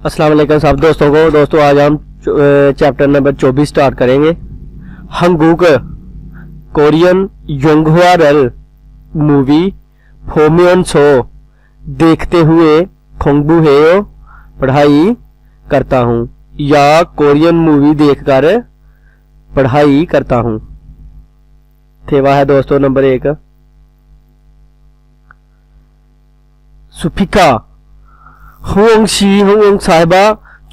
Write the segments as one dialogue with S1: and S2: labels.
S1: अस्सलाम वालेकुम सब दोस्तों को। दोस्तों आज हम चैप्टर नंबर 24 स्टार्ट करेंगे। हंगुक कोरियन योंगहवा रल मूवी फोम्योन सो देखते हुए खोंगबू हेयो पढ़ाई करता हूँ, या कोरियन मूवी देखकर पढ़ाई करता हूँ। थेवा है दोस्तों नंबर 1। सुफिका होंग साहिबा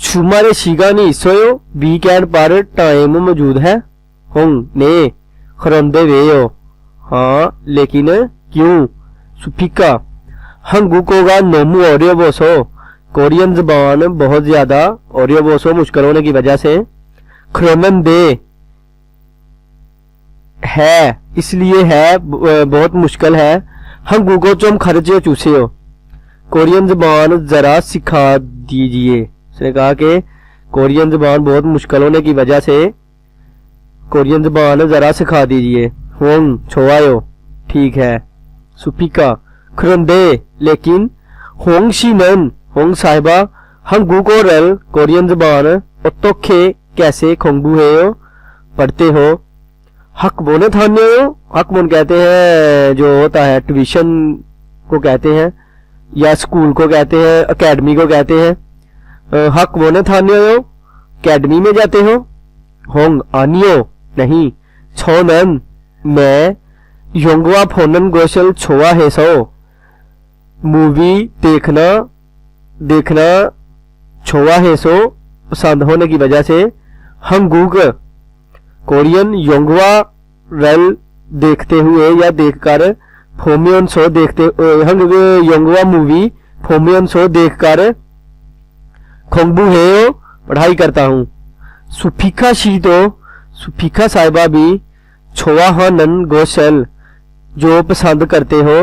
S1: छुमारे शिगानी सोयो वीकेंड पर टाइम मौजूद है। होंग ने खरंदे वेयो, हाँ लेकिन क्यों। सुफिका हंगुकोगा नोमू ओरियोबोसो कोरियन जबान बहुत ज्यादा ओरियोबोसो मुश्किल होने की वजह से खरोमन दे है, इसलिए है बहुत मुश्किल है। हंगुको चुम खर्चे चूसे हो कोरियन जबान जरा सिखा दीजिए। उसने कहा कि कोरियन जबान बहुत मुश्किल होने की वजह से कोरियन जबान जरा सिखा दीजिए। होंग छोआयो, ठीक है। सुपिका खरंदे लेकिन होंग शीनन होंग साहिबा हंगुको रल कोरियन जबान ओतोखे कैसे खोंगबू है पढ़ते हो। हकबोने थान्य हो, हकबोन कहते हैं जो होता है ट्यूशन को कहते हैं या स्कूल को कहते हैं, एकेडमी को कहते हैं। हक बोने थान्य हो एकेडमी में जाते हो। होंग आनियो नहीं। छोनन मैं योंगवा फोनन गोशल छोआ है सो मूवी देखना छोआ है सो पसंद होने की वजह से। हंगुक कोरियन योंगवा रल देखते हुए या देखकर फोम्योन शो देखते योंगवा मूवी फोम्योन शो देखकर खोंगबू है पढ़ाई करता हूँ। सुफिका शीतो सुफिका साहिबा भी छोआ हनन गोशल जो पसंद करते हो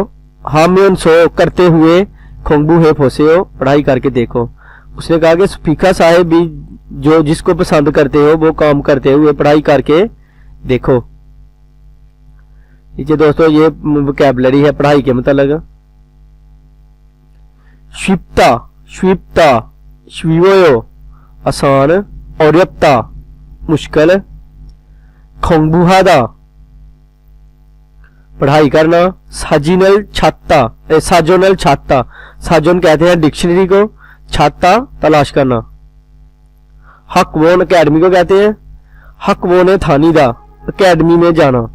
S1: हाम्योन शो करते हुए खोंगबू है फोसे हो पढ़ाई करके देखो। उसने कहा कि सुफिका साहिब भी जो जिसको पसंद करते हो वो काम करते हुए पढ़ाई करके देखो। नीचे दोस्तों ये वोकैबुलरी है पढ़ाई के मतलब। शिप्ता शिप्ता शिवोयो आसान, औरयप्ता मुश्किल, खोंगबुहादा पढ़ाई करना, साजिनल छाता साजोनल छाता साजोन कहते हैं डिक्शनरी को, छाता तलाश करना। हकवोन अकेडमी को कहते हैं, हकवोन थानीदा अकेडमी में जाना।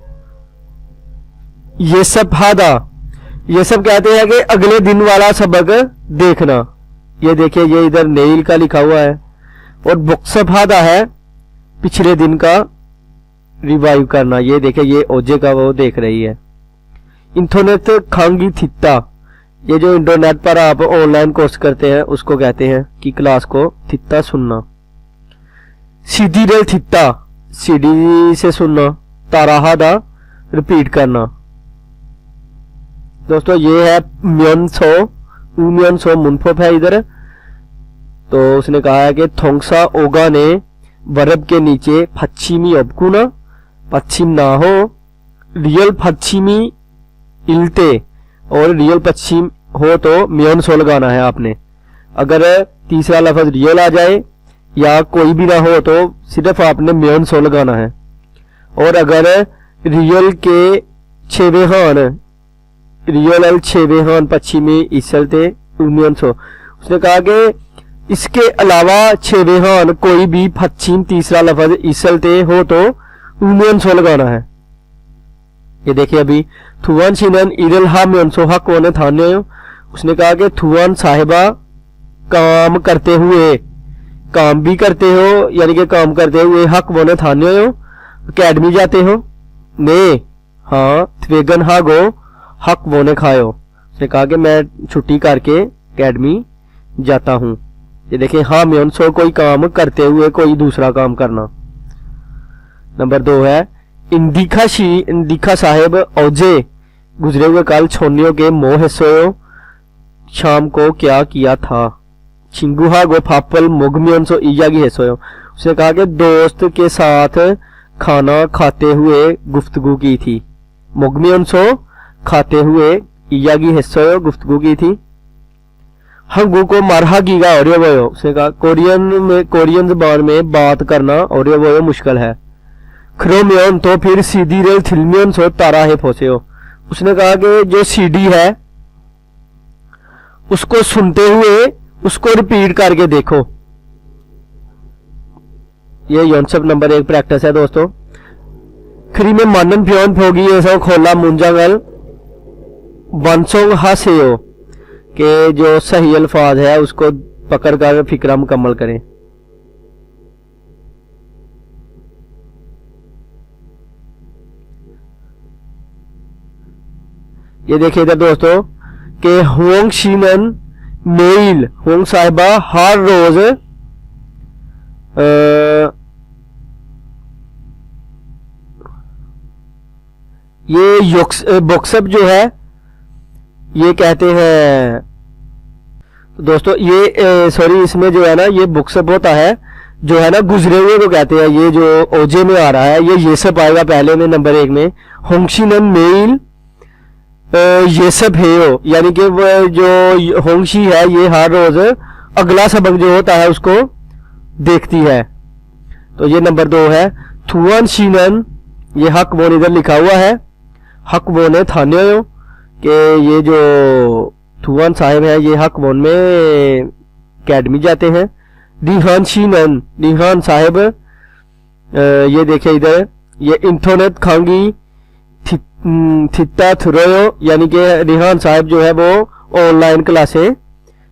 S1: ये सब हादा ये सब कहते हैं कि अगले दिन वाला सबक देखना। ये देखिए ये इधर नेल का लिखा हुआ है और बुक्सअप हादा है पिछले दिन का रिवाइव करना। ये देखिए ये ओजे का वो देख रही है। इंटरनेट खांगी थित्ता ये जो इंटरनेट पर आप ऑनलाइन कोर्स करते हैं उसको कहते हैं कि क्लास को थित्ता सुनना। सीधी रेल थित्ता सीडी से सुनना। ताराहादा रिपीट करना। दोस्तों ये है म्योन सो मुनफोप है इधर। तो उसने कहा है कि थोंगसा ओगा ने वर्ब के नीचे पश्चिमी अबकुना पश्चिम ना हो रियल पश्चिमी इल्ते और रियल पश्चिम हो तो म्योन सो लगाना है आपने। अगर तीसरा लफ्ज रियल आ जाए या कोई भी ना हो तो सिर्फ आपने म्योन सो लगाना है। और अगर रियल के छेवेहान रियल अल छेवेहान पश्चिमी इसलते म्योन सो। उसने कहा कि इसके अलावा छेवेहान कोई भी पश्चिम तीसरा लफ्ज इसलते हो तो म्योन सो लगाना है। ये देखिए अभी थुआन शिनन इरल हा म्योन सो हक होने थाने। उसने कहा कि थुआन साहिबा काम करते हुए काम भी करते हो यानी कि काम करते हुए हक बोने थाने हो अकेडमी जाते हो। ने हाँ थवेगन हा गो हक बोने खायो। उसने कहा कि मैं छुट्टी करके अकेडमी जाता हूँ। ये देखिए हाँ म्योन सो कोई काम करते हुए कोई दूसरा काम करना। नंबर 2 है इंदिखा साहेब औजे गुजरे हुए कल छोनियों के मोह हिस्सों शाम को क्या किया था। छिंगुहा गो फापल मोगमियन सो ईयागी हिस्सों। उसने कहा कि दोस्त के साथ खाना खाते हुए गुफ्तगू की थी। मोगमियन सो खाते हुए ईयागी हिस्सों गुफ्तगू की थी। हंगू को मारहागीगा 어려워요। उसने कहा कोरियन जबान में बात करना 어려워요 मुश्किल है। 그러면 तो फिर CD를 들면서 따라해 보세요। उसने कहा कि जो CD है उसको सुनते हुए उसको रिपीट करके देखो। ये 연습 नंबर 1 प्रैक्टिस है दोस्तों। 크림의 맞는 표현 보기에서 골라 문장을 완성하세요। के जो सही अल्फाज है उसको पकड़कर फिक्रा मुकम्मल करें। ये देखिए इधर दोस्तों कि होंग शीनन मेल होंग साहिबा हर रोज ये बॉक्सअप जो है ये कहते हैं दोस्तों, ये सॉरी इसमें जो है ना ये बुक्सअप होता है जो है ना गुजरे हुए को कहते हैं। ये जो ओजे में आ रहा है ये सब आएगा पहले में नंबर 1 में। होंगशीनन मेल ये सब है हो, यानी कि जो होंगशी है ये हर रोज अगला सबक जो होता है उसको देखती है। तो ये नंबर 2 है। थुआन शीनन ये हक बोन इधर लिखा हुआ है। हक बोन थाने हो कि ये जो थुआन साहिब है ये हक बोन में अकेडमी जाते हैं। रिहान शीनन रिहान साहिब ये देखे इधर ये इंटरनेट खांगी थिता थुरोयो, यानी कि रिहान साहिब जो है वो ऑनलाइन क्लासें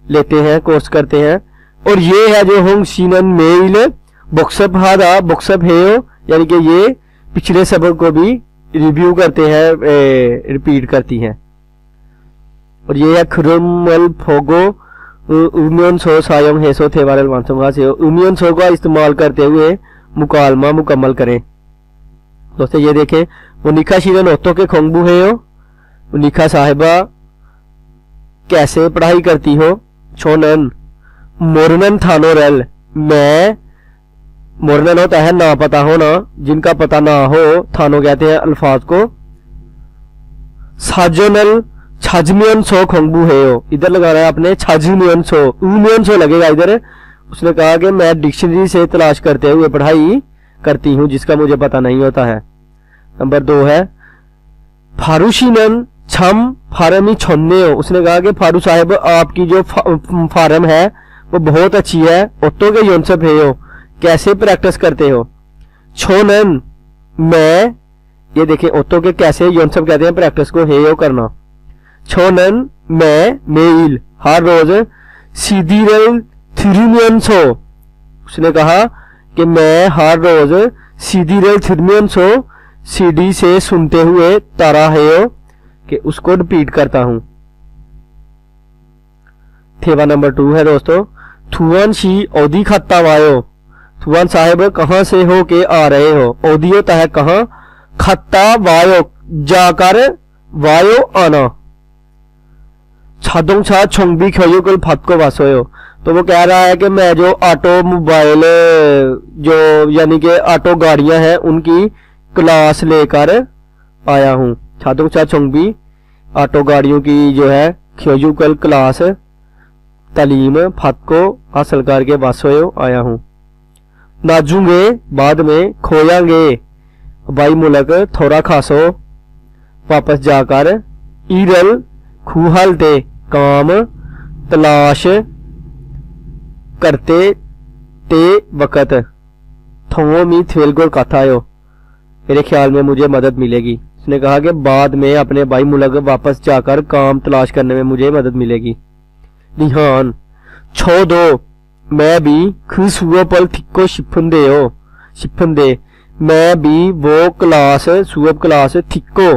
S1: लेते हैं, कोर्स करते हैं। और ये है जो होंग शीनन मेल बुक्सअप हादा बुक्सअप है, यानी कि ये पिछले सबक को भी रिव्यू करते हैं, रिपीट करती हैं। और ये है खुरमल फोगो उमियन सो सायम हेसो थेवारल वांसंगा से उमियन सो का इस्तेमाल करते हुए मुकालमा मुकम्मल करें। दोस्तों ये देखें उनिका शीरन ओतो के खोंगबू है हो, उनिका साहिबा कैसे पढ़ाई करती हो। छोनन मोरनन थानो रल मैं मोरनन होता है ना पता होना, जिनका पता ना हो थानो कहते हैं अल्फाज को। साजोनल छाजमियन सो खोंगबू है हो, इधर लगाना है आपने छाजमियन सो, उमियन सो लगेगा इधर। उसने कहा कि मैं डिक्शनरी से तलाश करते हुए पढ़ाई करती हूँ जिसका मुझे पता नहीं होता है। नंबर 2 है फारूशीनन छम फारमी छोन्ने हो। उसने कहा कि फारू साहिब आपकी जो फारम है वो बहुत अच्छी है। ओतो के योनसप है हो, कैसे प्रैक्टिस करते हो। छोनन मैं ये देखें ओतो के कैसे योनसप कहते हैं प्रैक्टिस को है हो करना। छोनन मैं मेल हर रोज सीधीरल थिरुमियन सो। उसने कहा कि मैं हर रोज सीधीरल थिरुमियन सो सीडी से सुनते हुए तारा है कि उसको रिपीट करता हूं। थेवा नंबर 2 है दोस्तों। थुआन शी ओदी खत्ता वायो, थुआन साहिब कहां से हो के आ रहे हो। ओदी होता है कहां, खत्ता वायो जाकर, वायो आना। छादों छा छोंगबी खयोगल फात को वासोयो, तो वो कह रहा है कि मैं जो ऑटो मोबाइल जो यानी कि ऑटो गाड़ियां हैं उनकी क्लास लेकर आया हूं। छादों छा छोंगबी ऑटो गाड़ियों की जो है खयोगल क्लास तालीम फात को हासिल करके वासोयो आया हूं। नाजूंगे बाद में, खोयांगे बाई मुलक थोड़ा खासो वापस जाकर, ईरल खूहलते काम तलाश करते ते वक़्त, थों मी थेलगोर कथायो मेरे ख्याल में मुझे मदद मिलेगी। उसने कहा कि बाद में अपने भाई मुलक वापस जाकर काम तलाश करने में मुझे मदद मिलेगी। रिहान छो दो मैं भी खुश हुआ पल थिको शिफंदे हो, शिफंदे मैं भी वो क्लास सुअब क्लास थिको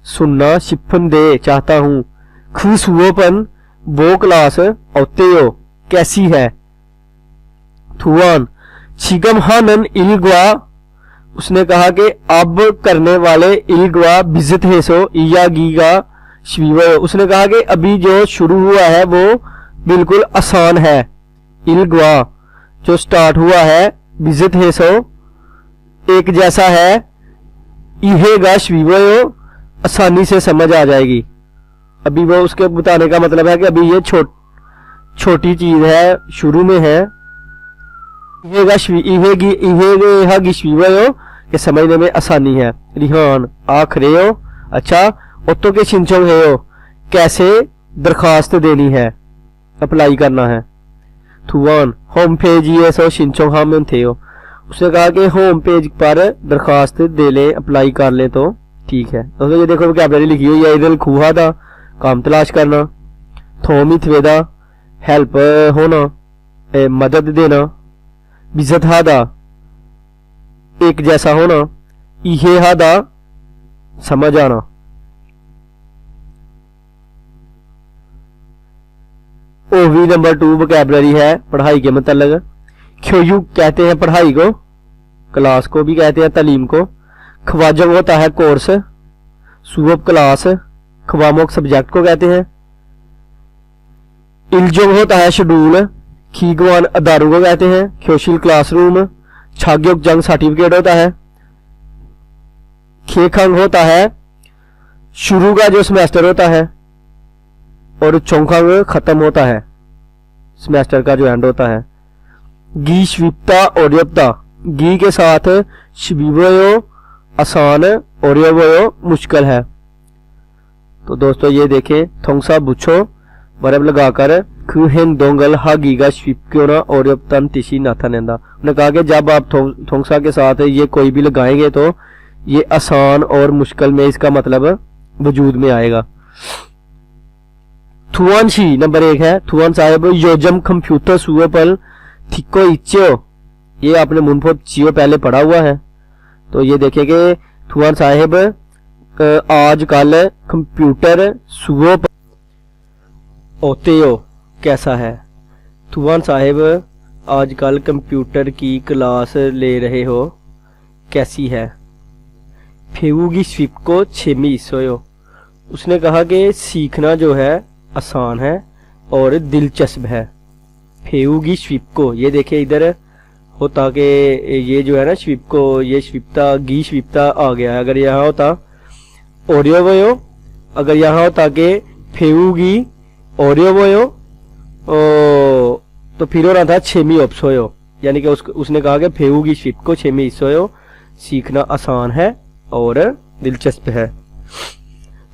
S1: सुनना शिफंदे चाहता हूं। खुश हुआ पन वो क्लास औते हो कैसी है। थुआन छिगम हानन इलगवा, उसने कहा कि अब करने वाले इलगवा बिजत है सो इया गीगा शिव। उसने कहा कि अभी जो शुरू हुआ है वो बिल्कुल आसान है। इलगवा जो स्टार्ट हुआ है, बिजत है सो एक जैसा है, इहेगा शिव आसानी से समझ आ जाएगी। अभी वो उसके बताने का मतलब है कि अभी ये छोटी चीज है, शुरू में है। इहेगा शिवयो के समझने में आसानी है। रिहान आख रहे हो, अच्छा। ओतो के शिंचों है हो, कैसे दरखास्त देनी है, अप्लाई करना है। थुआन होम पेज ये सो शिंचों हम थे हो, उसने कहा कि होम पेज पर दरखास्त दे लें, अप्लाई कर लें तो ठीक है। दोस्तों ये देखो वोकैबुलरी लिखी हुई है। इधर खुहा था, काम तलाश करना। थोमी थवेदा हेल्प होना, मदद देना। बिजत हादा एक जैसा होना। इहे हादा समझ आना। ओवी नंबर 2 वोकैबुलरी है पढ़ाई के मतलब। ख्योयू कहते हैं पढ़ाई को, क्लास को भी कहते हैं, तालीम को। ख्वाजंग होता है कोर्स, सुबह क्लास। ख्वामोक सब्जेक्ट को कहते हैं। इल्जोंग होता है शेड्यूल। खीगवान अदारू को कहते हैं। ख्योशिल क्लासरूम। छाग्योक जंग सर्टिफिकेट होता है। खेखंग होता है शुरू का जो सेमेस्टर होता है, और चोंखंग खत्म होता है, सेमेस्टर का जो एंड होता है। गी श्विप्ता ओरियप्ता, गी के साथ शिविवयो आसान, ओरियवयो मुश्किल है। तो दोस्तों ये देखें, थोंगसा बुछो बरब लगाकर खुहेन दोंगल हागीगा श्विप्क्योना ओरियप्तन तिशी नाथानेंदा। उन्होंने कहा कि जब आप थोंगसा के साथ ये कोई भी लगाएंगे तो ये आसान और मुश्किल में इसका मतलब वजूद में आएगा। थुआन शी नंबर 1 है। थुआन साहेब योजम कंप्यूटर सुअपल थिको इच्चो, ये आपने मुनफो चियो पहले पढ़ा हुआ है। तो ये देखें कि थुआन साहेब आजकल कंप्यूटर सुअप ओतेयो कैसा है। थुआन साहेब आजकल कंप्यूटर की क्लास ले रहे हो, कैसी है। फेवुगी स्विप को छेमी सोयो, उसने कहा कि सीखना जो है आसान है और दिलचस्प है। फेवुगी स्विप को, ये देखिए इधर होता कि ये जो है ना स्विप को, ये स्विप्ता गी स्विप्ता आ गया है। अगर यहाँ होता ओरियोवयो, अगर यहाँ होता कि फेवुगी ओरियोवयो तो फिर हो रहा था छेमी ओप्सोयो, यानी कि उसने कहा कि फेवुगी स्विप को छेमी इसोयो, सीखना आसान है और दिलचस्प है।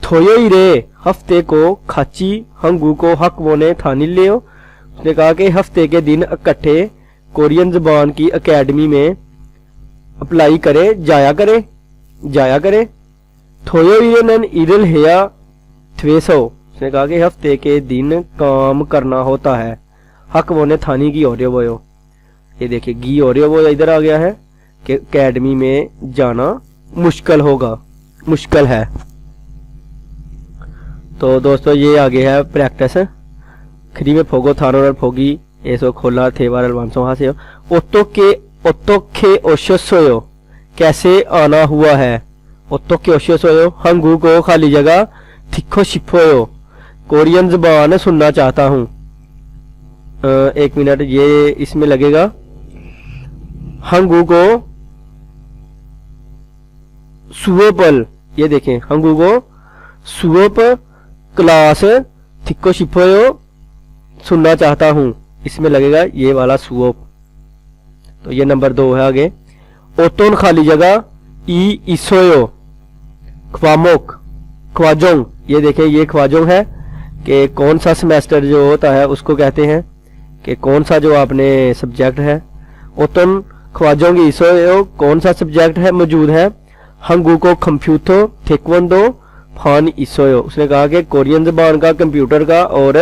S1: थोयो रे हफ्ते को खाची हंगू को हक वोने थानी ले, उसने कहा कि हफ्ते के दिन इकट्ठे कोरियन जबान की एकेडमी में अप्लाई करे, जाया करे। थोयो रे नन इरल हेया थ्वेसो, उसने कहा कि हफ्ते के दिन काम करना होता है। हक वोने थानी की ओरियो वोयो, ये देखिए गी ओरियो वो इधर आ गया है कि एकेडमी में जाना मुश्किल होगा, मुश्किल है। तो दोस्तों ये आगे है प्रैक्टिस। खरी में फोगो थानो और फोगी ऐसो खोला थे वारल वांसो हासे ओतो के ओशोसोयो, कैसे आना हुआ है। ओतो के ओशोसोयो हंगू को खाली जगह थिखो शिफोयो, कोरियन ज़बान सुनना चाहता हूँ। एक मिनट, ये इसमें लगेगा हंगू को सुओपल, ये देखें हंगू को सुओप क्लास थिको शिफोयो सुनना चाहता हूँ, इसमें लगेगा ये वाला सुओप। तो ये नंबर 2 है आगे। ओतोन खाली जगह ई इसोयो ख्वामोक ख्वाजोंग, ये देखें ये ख्वाजोंग है कि कौन सा सेमेस्टर जो होता है उसको कहते हैं कि कौन सा जो आपने सब्जेक्ट है। ओतन ख्वाजोंग इसोयो कौन सा सब्जेक्ट है मौजूद है। हंगू को कंप्यूटर थेक्वोंडो फान इसोयो, उसने कहा कि कोरियन जबान का, कंप्यूटर का और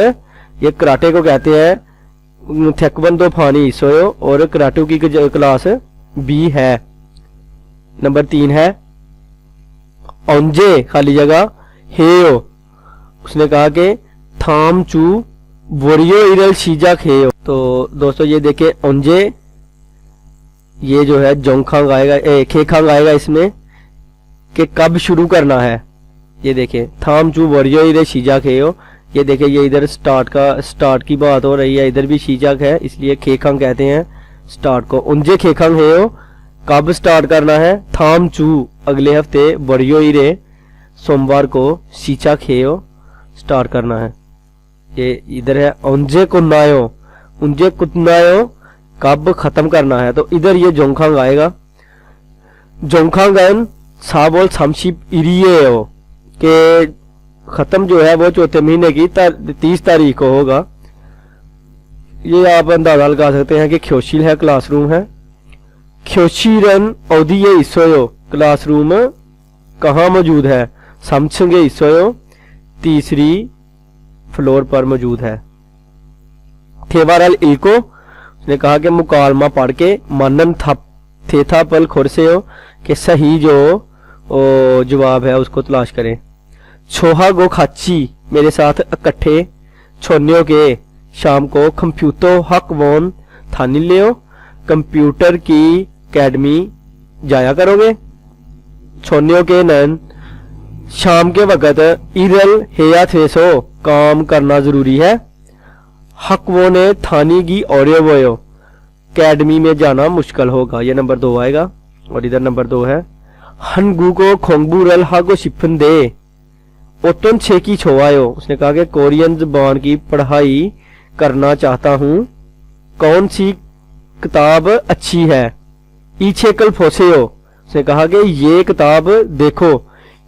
S1: ये कराटे को कहते हैं थेक्वोंडो फानी इसोयो, और कराटे की क्लास बी है। नंबर 3 है ओंजे खाली जगह हेयो, उसने कहा कि थाम चू वोरियो इरल शीजा खेयो। तो दोस्तों ये देखे ओंजे, ये जो है जोंगखांग आएगा, खेखांग आएगा इसमें कि कब शुरू करना है। ये देखे थाम चू वोरियो इरल शीजा खेयो, ये देखे ये इधर स्टार्ट की बात हो रही है, इधर भी शीजाक है इसलिए खेखांग कहते हैं स्टार्ट को। ओंजे खेखांग हेयो कब स्टार्ट करना है। थाम चू अगले हफ्ते, वोरियो इरे सोमवार को, शीचा खेयो स्टार्ट करना है। ये इधर है उंजे कुन्नायो, उंजे कुन्नायो कब खत्म करना है, तो इधर ये जोंगखांग आएगा। जोंगखांगन साबोल सामशिप इरियो के खत्म जो है वो चौथे महीने की 30 तारीख को होगा। ये आप अंदाजा लगा सकते हैं कि ख्योशील है, क्लासरूम है। ख्योशीरन औदिये इसोयो, क्लासरूम कहाँ मौजूद है, समछंगे इसोयो, तीसरी फ्लोर पर मौजूद है। थेवारल इल्को, उसने कहा कि मुकालमा पढ़ के मानन थे था पल खुर से हो कि सही जो जवाब है उसको तलाश करें। छोहा गो खाची, मेरे साथ इकट्ठे छोन्यों के शाम को कंप्यूटर हक वोन थानी लियो, कंप्यूटर की अकेडमी जाया करोगे। छोन्यों के नन शाम के वक़्त इरल हेया थेसो, काम करना जरूरी है। हक वो ने थानी की औरे वो, अकेडमी में जाना मुश्किल होगा। ये नंबर 2 आएगा। और इधर नंबर 2 है हनगू को खोंगबूरल हागो शिफन दे ओतन छे की छोवायो, उसने कहा कि कोरियन ज़बान की पढ़ाई करना चाहता हूँ, कौन सी किताब अच्छी है। ईछेकल फोसेयो, उसने कहा कि ये किताब देखो।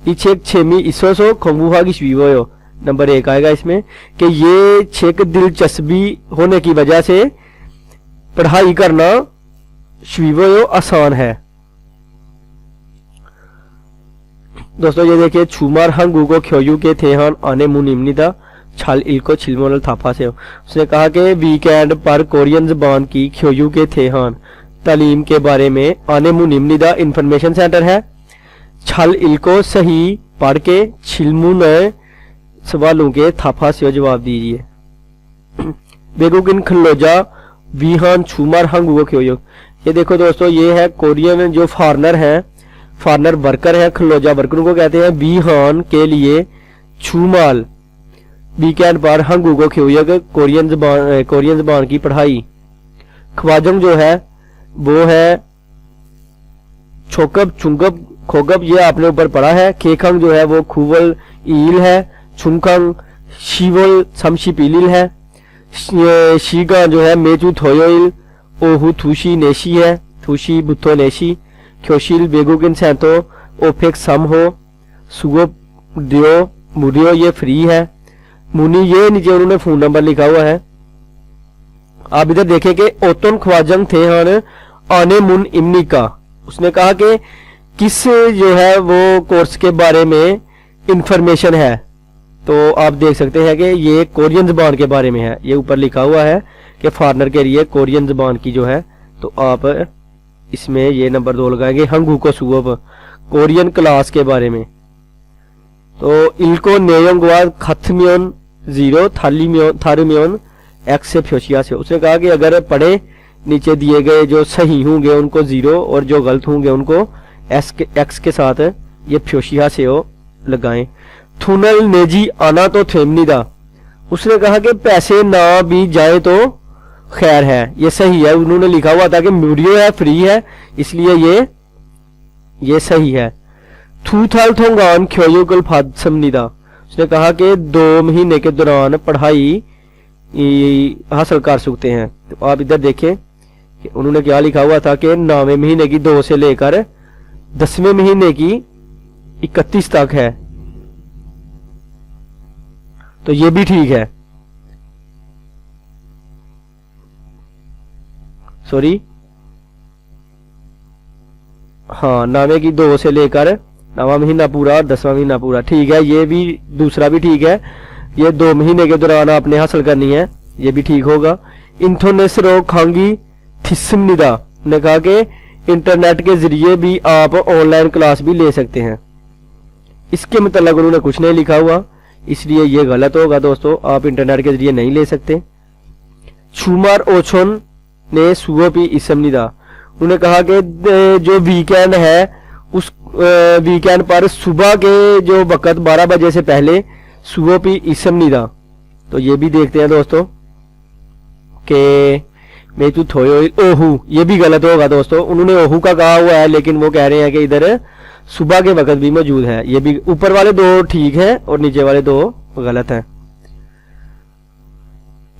S1: इछेक छेमी इसोसो खोंगबूहा की शवीवो, नंबर 1 आएगा इसमें कि ये छेक दिलचस्पी होने की वजह से पढ़ाई करना शवीवो आसान है। दोस्तों ये देखिए छुमार हंगू को ख्योयू के थेहान आने मुनिमनिदा छल इल्को छिलमोनल थापा से, उसने कहा कि वीकेंड पर कोरियन ज़बान की ख्योयू के थेहान तालीम के बारे में आने मुनिमनिदा इंफॉर्मेशन सेंटर है। छल इल्को सही पढ़ के छिलमुन सवालों के थापा से जवाब दीजिए। बेगुगिन खलोजा वीहान छुमार हंगू ख्योयो, ये देखो दोस्तों ये है कोरियन जो फॉरनर है, फॉरनर वर्कर है, खलोजा वर्करों को कहते हैं। वीहान के लिए छुमाल वीकेंड पर हंगू को ख्योयग कोरियन ज़बान की पढ़ाई। ख्वाजंग जो है वो है छोकब चुंगब खोगब, ये आपने ऊपर पढ़ा है। खेखंग जो है वो खुवल ईल है। छुंखंग शिवल समशिप इलिल है। शीगा जो है मेचू थोयोइल ओहू थूशी नेशी है, थूशी बुथो नेशी। ख्योशिल बेगुगिन सैंतो ओफेक सम हो। सुगो दियो मुरियो ये फ्री है। मुनी ये नीचे उन्होंने फोन नंबर लिखा हुआ है। आप इधर देखें कि ओतन ख्वाजंग थे हन आने मुन इमनी का, उसने कहा कि किस जो है वो कोर्स के बारे में इंफॉर्मेशन है, तो आप देख सकते हैं कि ये कोरियन ज़बान के बारे में है। ये ऊपर लिखा हुआ है कि फॉरनर के लिए कोरियन ज़बान की जो है, तो आप इसमें ये नंबर 2 लगाएंगे। हंगू को सुअब कोरियन क्लास के बारे में। तो इल्को नेयोंगवा खथम्योन 0 थारुम्योन एक्स से फ्योशिया से, उसने कहा कि अगर पढ़े नीचे दिए गए जो सही होंगे उनको 0 और जो गलत होंगे उनको एक्स के साथ ये फ्योशिया से हो लगाएं। थुनल नेजी आना तो थेमनिदा, उसने कहा कि पैसे ना भी जाए तो खैर है, ये सही है। उन्होंने लिखा हुआ था कि म्यूरियो है फ्री है, इसलिए ये सही है। थूथल थोंगान ख्योयुगल फादसमनिदा, उसने कहा कि 2 महीने के दौरान पढ़ाई हासिल कर सकते हैं। तो आप इधर देखें कि उन्होंने क्या लिखा हुआ था कि 9वें महीने की 2 से लेकर 10वें महीने की 31 तक है, तो ये भी ठीक है। सॉरी हाँ 9वें की 2 से लेकर 9वां महीना पूरा और 10वां महीना पूरा, ठीक है। ये भी दूसरा भी ठीक है। ये 2 महीने के दौरान आपने हासिल करनी है, ये भी ठीक होगा। इंथोनेसरो खांगी थिसमनिदा ने कहा कि इंटरनेट के जरिए भी आप ऑनलाइन क्लास भी ले सकते हैं। इसके मतलब उन्होंने कुछ नहीं लिखा हुआ, इसलिए ये गलत होगा दोस्तों, आप इंटरनेट के जरिए नहीं ले सकते। छुमार ओछन ने सुओपी इसमनिदा, उन्होंने कहा कि जो वीकेंड है उस वीकेंड पर सुबह के जो वक़्त 12 बजे से पहले सुओपी इसमनिदा, तो ये भी देखते हैं दोस्तों कि मैं तू थोयो ओहू, ये भी गलत होगा दोस्तों। उन्होंने ओहू का कहा हुआ है लेकिन वो कह रहे हैं कि इधर सुबह के वक़्त भी मौजूद है। ये भी ऊपर वाले 2 ठीक है और नीचे वाले 2 गलत हैं।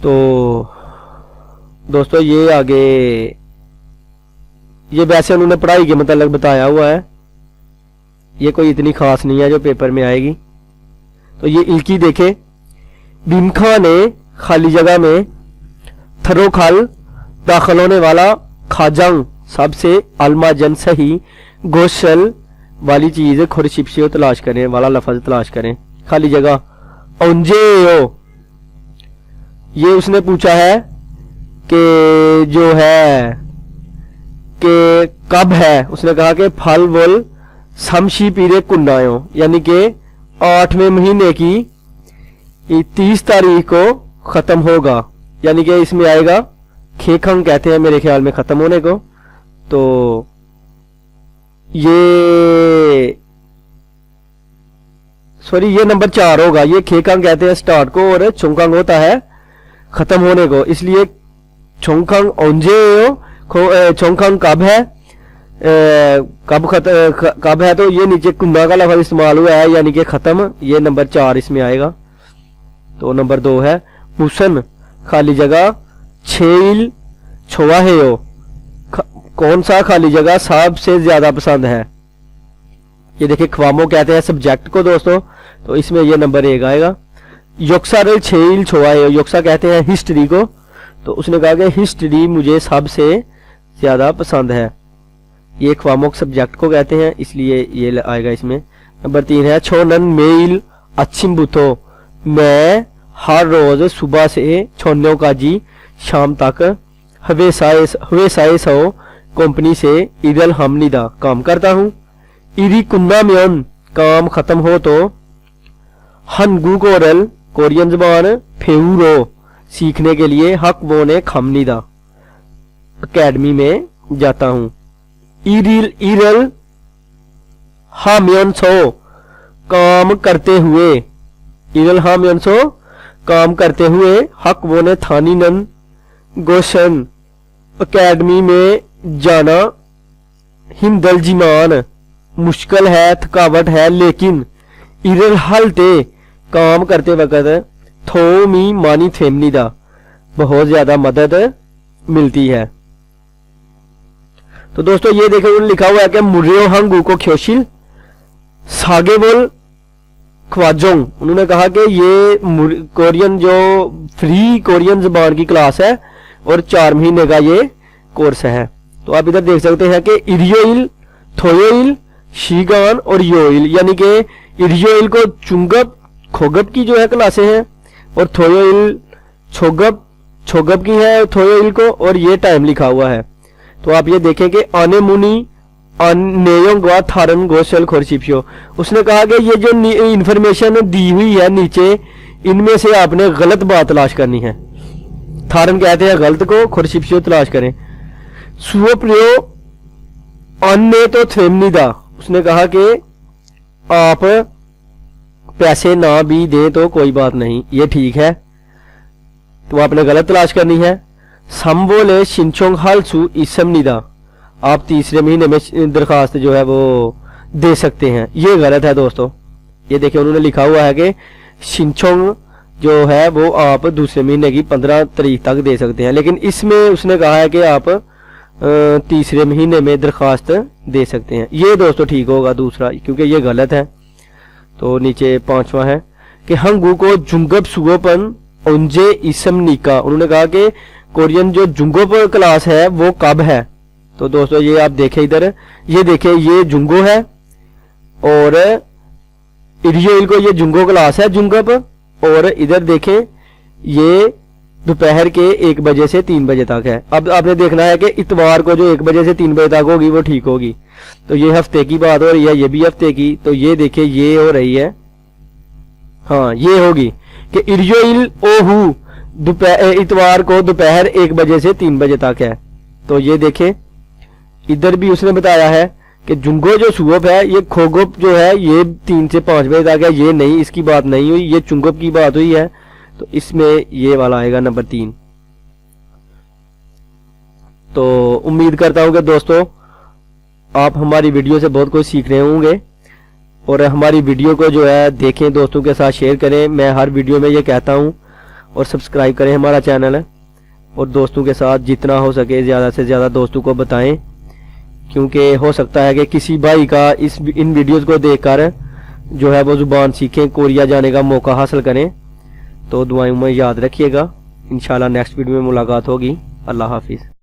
S1: तो दोस्तों ये आगे, ये वैसे उन्होंने पढ़ाई के मतलब बताया हुआ है, ये कोई इतनी खास नहीं है जो पेपर में आएगी। तो ये इल्की देखे, भीमखा ने खाली जगह में थरोखाल दाखिल होने वाला खाजंग सबसे अलमाजन सही गोशल वाली चीज खुरशिप्सियो तलाश करें वाला लफ्ज तलाश करें। खाली जगह औंजेयो, ये उसने पूछा है कि जो है कि कब है। उसने कहा कि फल वोल समशी पीरे कुन्नायो, यानी कि 8वें महीने की 30 तारीख को खत्म होगा, यानी कि इसमें आएगा खेखंग कहते हैं मेरे ख्याल में खत्म होने को। तो ये सॉरी ये नंबर 4 होगा, ये खेखंग कहते हैं स्टार्ट को और चुंगखंग होता है खत्म होने को, इसलिए चुंगखंग औंजे चुंगखंग कब है, कब है, तो ये नीचे कुन्ना का लफ्ज इस्तेमाल हुआ है यानी कि खत्म, ये नंबर 4 इसमें आएगा। तो नंबर 2 है मुसन खाली जगह छेल छोआ है यो, कौन सा खाली जगह सबसे ज्यादा पसंद है। ये देखिए ख्वामो कहते हैं सब्जेक्ट को दोस्तों, तो इसमें ये नंबर 1 आएगा। योक्सा छेल छोआ है, योक्सा कहते हैं हिस्ट्री को, तो उसने कहा कि हिस्ट्री मुझे सबसे ज्यादा पसंद है, ये ख्वामोक सब्जेक्ट को कहते हैं, इसलिए ये आएगा इसमें। नंबर 3 है छोनन मेल अच्छिम बुथो, मैं हर रोज सुबह से छोन्यों का जी शाम तक हवेसाए सो कंपनी से इदल हमनिदा काम करता हूँ। इरी कुन्ना म्योन काम खत्म हो तो हनगू कोरल कोरियन जबान फेउरो सीखने के लिए हक वो ने खमनिदा अकेडमी में जाता हूँ। इरल हाम्योन सो काम करते हुए, इरल हाम्योन सो काम करते हुए हक वो ने थानी नन गोशन अकेडमी में जाना हिमदल जिमान मुश्किल है, थकावट है, लेकिन इरल हलते काम करते वक्त थो मी मानी थेमनी दा बहुत ज्यादा मदद मिलती है। तो दोस्तों ये देखो उन्होंने लिखा हुआ है कि मुरियो हंगू को ख्योशिल सागेबोल ख्वाजोंग, उन्होंने कहा कि ये कोरियन जो फ्री कोरियन जबान की क्लास है और 4 महीने का ये कोर्स है। तो आप इधर देख सकते हैं कि इरियोइल, थोयोइल, शीगान और योइल, यानी कि इरियोइल को चुंगप खोगप की जो है क्लासें हैं और थोयोइल छोगप की है थोयोइल को, और ये टाइम लिखा हुआ है। तो आप ये देखें कि आने मुनी नेयोंगवा थारन गोशल खोरशिप्यो, उसने कहा कि ये जो इंफॉर्मेशन दी हुई है नीचे, इनमें से आपने गलत बात तलाश करनी है। थारन कहते हैं गलत को, खोरशिप्यो तलाश करें। सुओप्रियो अन्य तो थेमनिदा, उसने कहा कि आप पैसे ना भी दें तो कोई बात नहीं, ये ठीक है, तो आपने गलत तलाश करनी है। संबोले शिनचोंग हालसू इसमनिदा, आप 3रे महीने में दरखास्त जो है वो दे सकते हैं, ये गलत है दोस्तों। ये देखिए उन्होंने लिखा हुआ है कि शिनचोंग जो है वो आप 2रे महीने की 15 तारीख तक दे सकते हैं, लेकिन इसमें उसने कहा है कि आप 3रे महीने में दरखास्त दे सकते हैं। ये दोस्तों ठीक होगा दूसरा, क्योंकि ये गलत है। तो नीचे 5वां है कि हंगू को जुंगब सुगोपन उंजे इसमनिका, उन्होंने कहा कि कोरियन जो जुंगोप क्लास है वो कब है। तो दोस्तों ये आप देखें इधर, ये देखें ये जुंगो है और इरियोइल को ये जुंगो क्लास है जुंगप, और इधर देखें ये दोपहर के 1 बजे से 3 बजे तक है। अब आपने देखना है कि इतवार को जो 1 बजे से 3 बजे तक होगी वो ठीक होगी। तो ये हफ्ते की बात हो रही है, ये भी हफ्ते की, तो ये देखिए ये हो रही है, हाँ ये होगी कि इरियोइल ओहू इतवार को दोपहर 1 बजे से 3 बजे तक है। तो ये देखें इधर भी उसने बताया है कि जुंगो जो सुगोप है, ये खोगोप जो है ये 3 से 5 बजे तक है, ये नहीं, इसकी बात नहीं हुई, ये चुंगोप की बात हुई है। तो इसमें ये वाला आएगा नंबर 3। तो उम्मीद करता हूं कि दोस्तों आप हमारी वीडियो से बहुत कुछ सीख रहे होंगे, और हमारी वीडियो को जो है देखें, दोस्तों के साथ शेयर करें। मैं हर वीडियो में ये कहता हूं, और सब्सक्राइब करें हमारा चैनल, और दोस्तों के साथ जितना हो सके ज़्यादा से ज़्यादा दोस्तों को बताएं, क्योंकि हो सकता है कि किसी भाई का इन वीडियोस को देखकर जो है वो ज़ुबान सीखें, कोरिया जाने का मौका हासिल करें। तो दुआओं में याद रखिएगा। इंशाल्लाह नेक्स्ट वीडियो में मुलाकात होगी। अल्लाह हाफिज़।